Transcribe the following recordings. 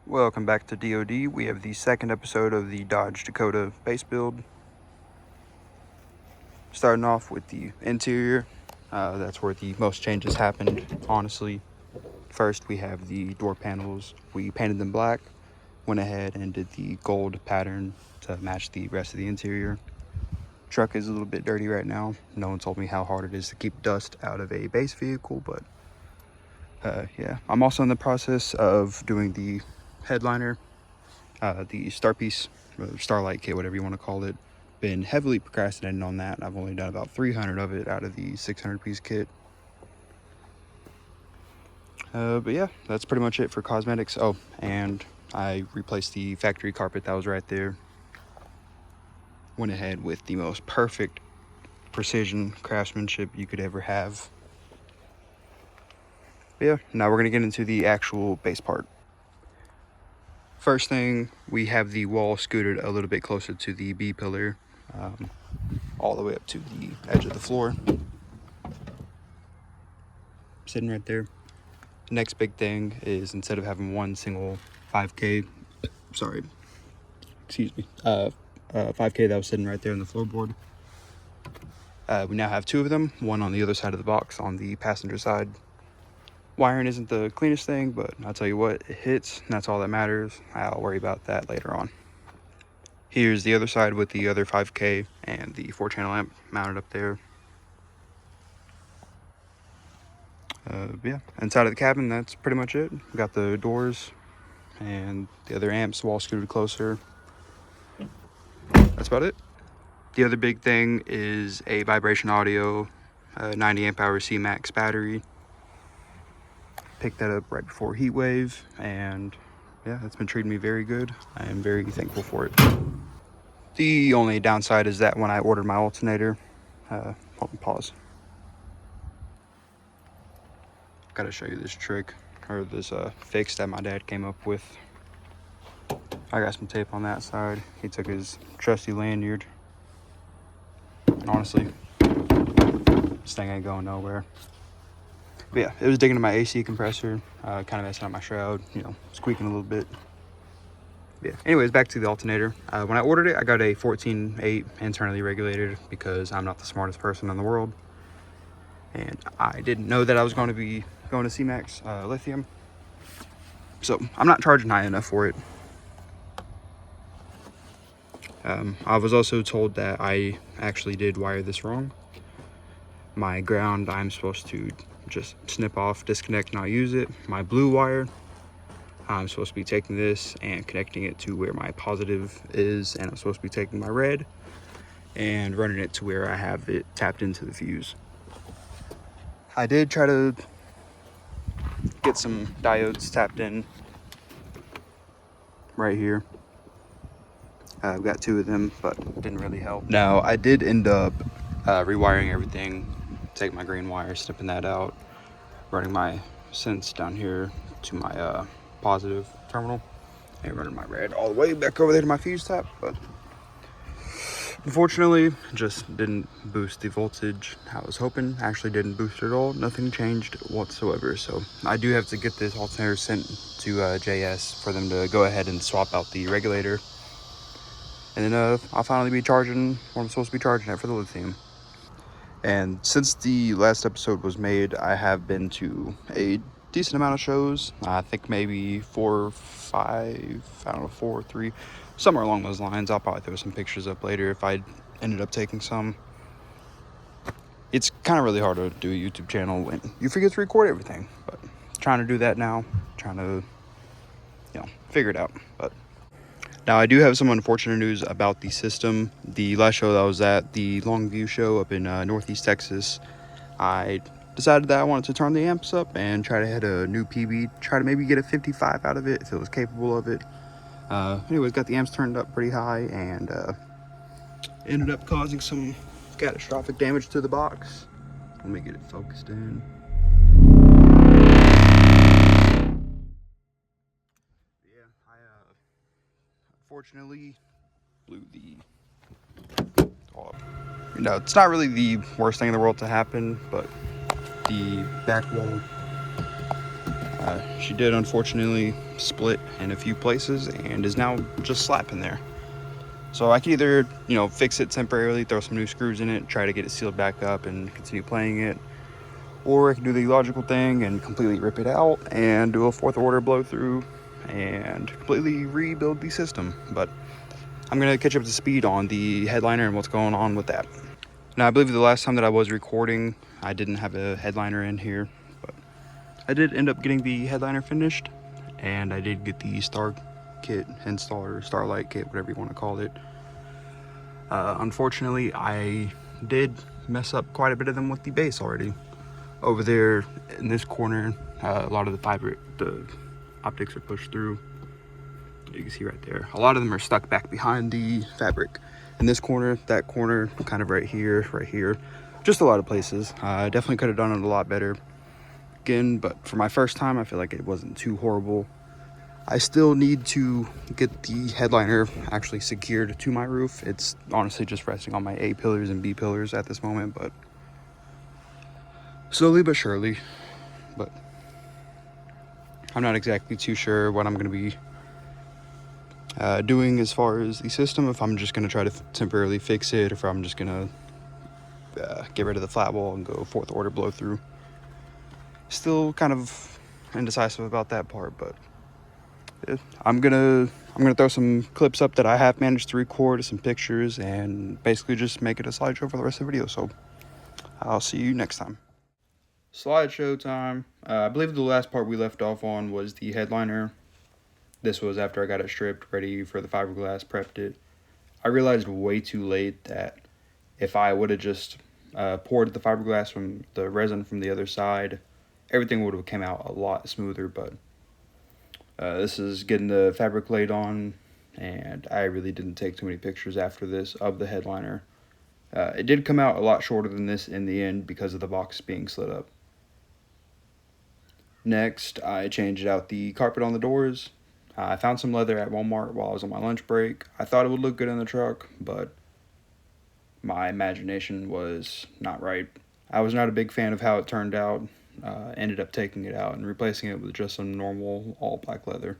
Welcome back to DOD. We have the second episode of the Dodge Dakota base build. Starting off with the interior. That's where the most changes happened, honestly. First, we have the door panels. We painted them black, went ahead and did the gold pattern to match the rest of the interior. Truck is a little bit dirty right now. No one told me how hard it is to keep dust out of a base vehicle, but yeah. I'm also in the process of doing the headliner, the star piece, starlight kit, whatever you want to call it. Been heavily procrastinating on that. I've only done about 300 of it out of the 600 piece kit. But yeah, that's pretty much it for cosmetics. Oh, and I replaced the factory carpet that was right there. Went ahead with the most perfect precision craftsmanship you could ever have. But yeah, now we're gonna get into the actual base part. First thing, we have the wall scooted a little bit closer to the B pillar, all the way up to the edge of the floor. Sitting right there. Next big thing is, instead of having one single 5K, 5K that was sitting right there in the floorboard, we now have two of them, one on the other side of the box on the passenger side. Wiring isn't the cleanest thing, but I'll tell you what, it hits, and that's all that matters. I'll worry about that later on. Here's the other side with the other 5K and the 4-channel amp mounted up there. Yeah, inside of the cabin, that's pretty much it. Got the doors and the other amps wall scooted closer. That's about it. The other big thing is a vibration audio, 90 amp hour C-Max battery. Picked that up right before heat wave, and yeah, it's been treating me very good. I am very thankful for it. The only downside is that when I ordered my alternator, hold on, pause. Gotta show you this trick, or this fix that my dad came up with. I got some tape on that side. He took his trusty lanyard, and honestly, this thing ain't going nowhere. But yeah, it was digging into my AC compressor, kind of messing up my shroud, squeaking a little bit. Yeah, anyways, back to the alternator. When I ordered it, I got a 14.8 internally regulated because I'm not the smartest person in the world. And I didn't know that I was going to be going to C-Max lithium. So I'm not charging high enough for it. I was also told that I actually did wire this wrong. My ground, I'm supposed to just snip off, disconnect, not use it. My blue wire, I'm supposed to be taking this and connecting it to where my positive is, and I'm supposed to be taking my red and running it to where I have it tapped into the fuse. I did try to get some diodes tapped in right here. I've got two of them, but it didn't really help. Now, I did end up rewiring everything, take my green wire, snipping that out, running my sense down here to my positive terminal, and running my red all the way back over there to my fuse tap, but unfortunately just didn't boost the voltage I was hoping. Actually didn't boost it at all. Nothing changed whatsoever. So I do have to get this alternator sent to JS for them to go ahead and swap out the regulator, and then I'll finally be charging what I'm supposed to be charging at for the lithium. And since the last episode was made, I have been to a decent amount of shows. I think maybe 4 or 5, I don't know, 4 or 3, somewhere along those lines. I'll probably throw some pictures up later if I ended up taking some. It's kind of really hard to do a YouTube channel when you forget to record everything, but trying to do that now, trying to, figure it out. But now I do have some unfortunate news about the system. The last show that I was at, the Longview show up in Northeast Texas, I decided that I wanted to turn the amps up and try to hit a new PB, try to maybe get a 55 out of it if it was capable of it. Anyways, got the amps turned up pretty high and ended up causing some catastrophic damage to the box. Let me get it focused in. Yeah, I unfortunately blew the it's not really the worst thing in the world to happen, but the back wall She did unfortunately split in a few places and is now just slapping there. So I could either, fix it temporarily, throw some new screws in it, try to get it sealed back up and continue playing it. Or I can do the logical thing and completely rip it out and do a fourth order blow through and completely rebuild the system. But I'm going to catch up to speed on the headliner and what's going on with that. Now, I believe the last time that I was recording, I didn't have a headliner in here, but I did end up getting the headliner finished, and I did get the star kit install, or starlight kit, whatever you want to call it. Unfortunately, I did mess up quite a bit of them with the base already. Over there in this corner, a lot of the optics are pushed through. You can see right there, a lot of them are stuck back behind the fabric. In this corner, that corner, kind of right here, just a lot of places. I definitely could have done it a lot better again, but for my first time, I feel like it wasn't too horrible. I still need to get the headliner actually secured to my roof. It's honestly just resting on my A pillars and B pillars at this moment, but slowly but surely. But I'm not exactly too sure what I'm going to be doing as far as the system, if I'm just going to try to temporarily fix it, if I'm just going to get rid of the flat wall and go fourth order blow through. Still kind of indecisive about that part, but I'm gonna throw some clips up that I have managed to record, some pictures, and basically just make it a slideshow for the rest of the video. So I'll see you next time. Slideshow time. I believe the last part we left off on was the headliner. This was after I got it stripped, ready for the fiberglass, prepped it. I realized way too late that if I would have just poured the fiberglass from the resin from the other side, everything would have came out a lot smoother. But this is getting the fabric laid on, and I really didn't take too many pictures after this of the headliner. It did come out a lot shorter than this in the end because of the box being slid up. Next, I changed out the carpet on the doors. I found some leather at Walmart while I was on my lunch break. I thought it would look good in the truck, but my imagination was not right. I was not a big fan of how it turned out. Ended up taking it out and replacing it with just some normal all black leather.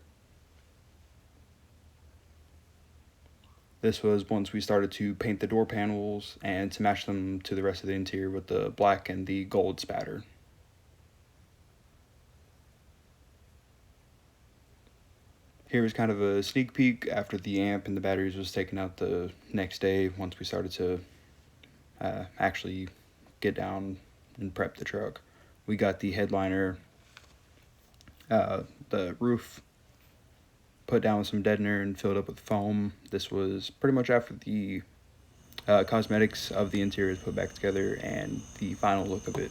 This was once we started to paint the door panels and to match them to the rest of the interior with the black and the gold spatter. Here is kind of a sneak peek after the amp and the batteries was taken out the next day once we started to actually get down and prep the truck. We got the headliner, the roof put down with some deadener and filled up with foam. This was pretty much after the cosmetics of the interior is put back together and the final look of it.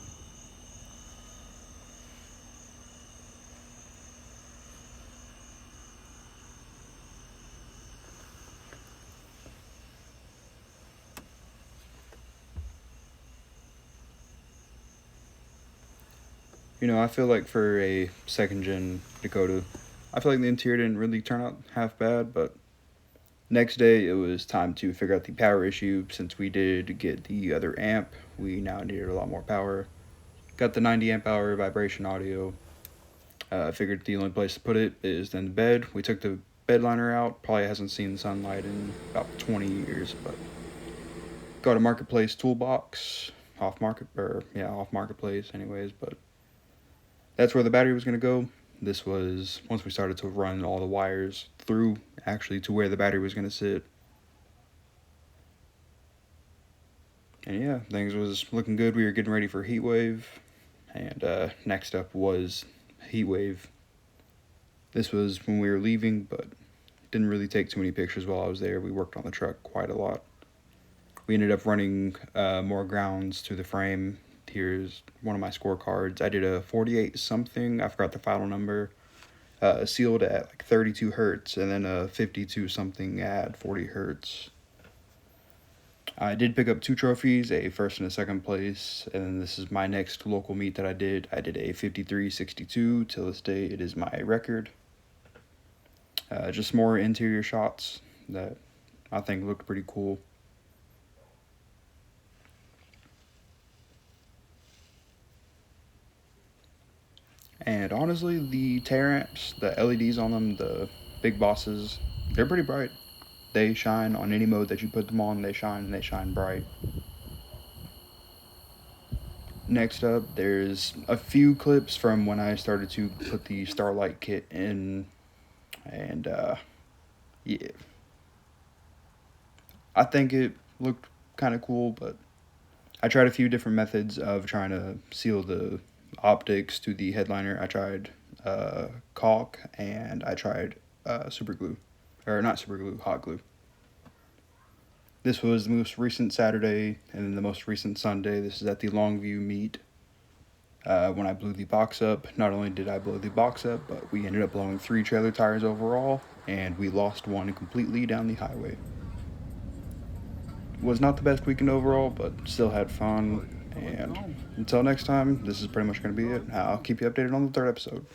I feel like for a second gen Dakota, I feel like the interior didn't really turn out half bad, but next day it was time to figure out the power issue. Since we did get the other amp, we now needed a lot more power. Got the 90 amp hour vibration audio. Figured the only place to put it is in the bed. We took the bed liner out. Probably hasn't seen the sunlight in about 20 years, but got a marketplace toolbox off marketplace anyways, but that's where the battery was going to go. This was once we started to run all the wires through actually to where the battery was going to sit. And yeah, things was looking good. We were getting ready for heat wave, and next up was heat wave. This was when we were leaving, but didn't really take too many pictures while I was there. We worked on the truck quite a lot. We ended up running more grounds to the frame. Here's one of my scorecards. I did a 48 something, I forgot the final number, sealed at like 32 hertz, and then a 52 something at 40 hertz. I did pick up 2 trophies, a first and a second place, and then this is my next local meet that I did. I did a 53.62. Till this day, it is my record. Just more interior shots that I think looked pretty cool. And honestly, the tear amps, the LEDs on them, the big bosses, they're pretty bright. They shine on any mode that you put them on. They shine and they shine bright. Next up, there's a few clips from when I started to put the Starlight kit in, and yeah, I think it looked kind of cool, but I tried a few different methods of trying to seal the optics to the headliner. I tried caulk and I tried super glue, or not super glue, hot glue. This was the most recent Saturday and then the most recent Sunday. This is at the Longview meet. When I blew the box up, not only did I blow the box up, but we ended up blowing 3 trailer tires overall, and we lost one completely down the highway. Was not the best weekend overall, but still had fun. And until next time, this is pretty much going to be it. I'll keep you updated on the third episode.